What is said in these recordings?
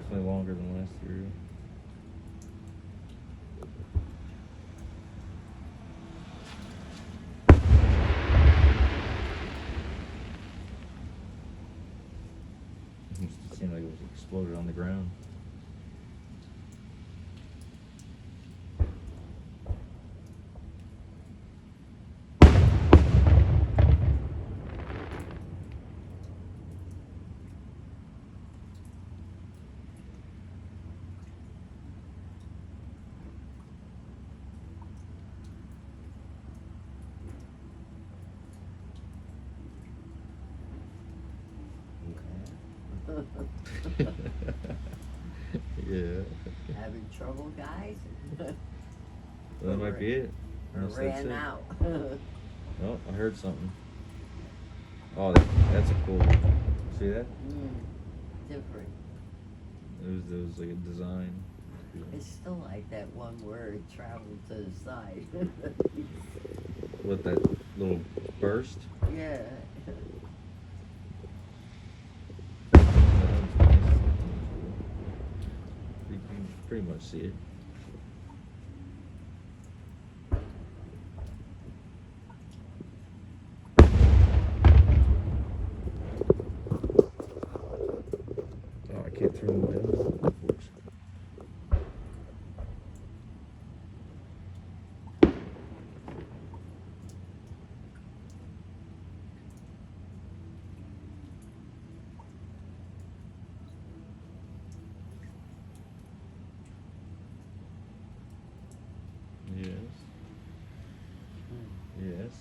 definitely longer than last year. It seemed like it was exploded on the ground. Yeah. Having trouble, guys? Well, that might be it. Or Unless that's ran it. out. Oh, I heard something. That's a cool one. See that? Different. It was like a design. It's still like that one word, travel to the side. What, that little burst? Yeah. That one's nice. You can pretty much see it. Oh, I can't turn the light on, unfortunately. Yes. Yes.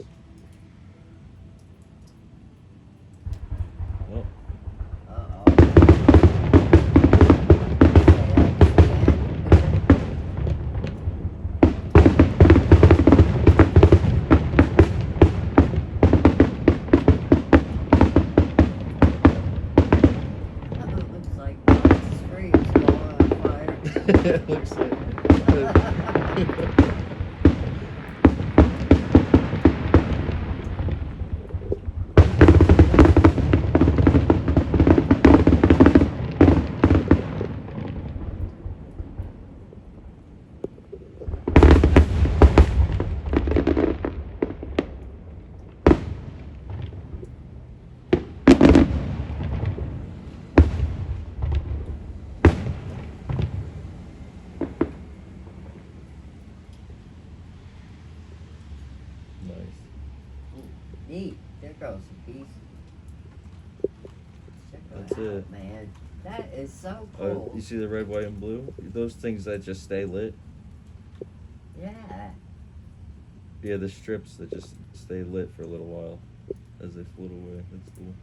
Oh, Uh-oh. It looks like the street's going on fire. it looks like. Nice. Neat. There goes a piece. Check That's it out, it. man. That is so cool. You see the red, white, and blue? Those things that just stay lit. Yeah. Yeah, the strips that just stay lit for a little while as they float away. That's cool.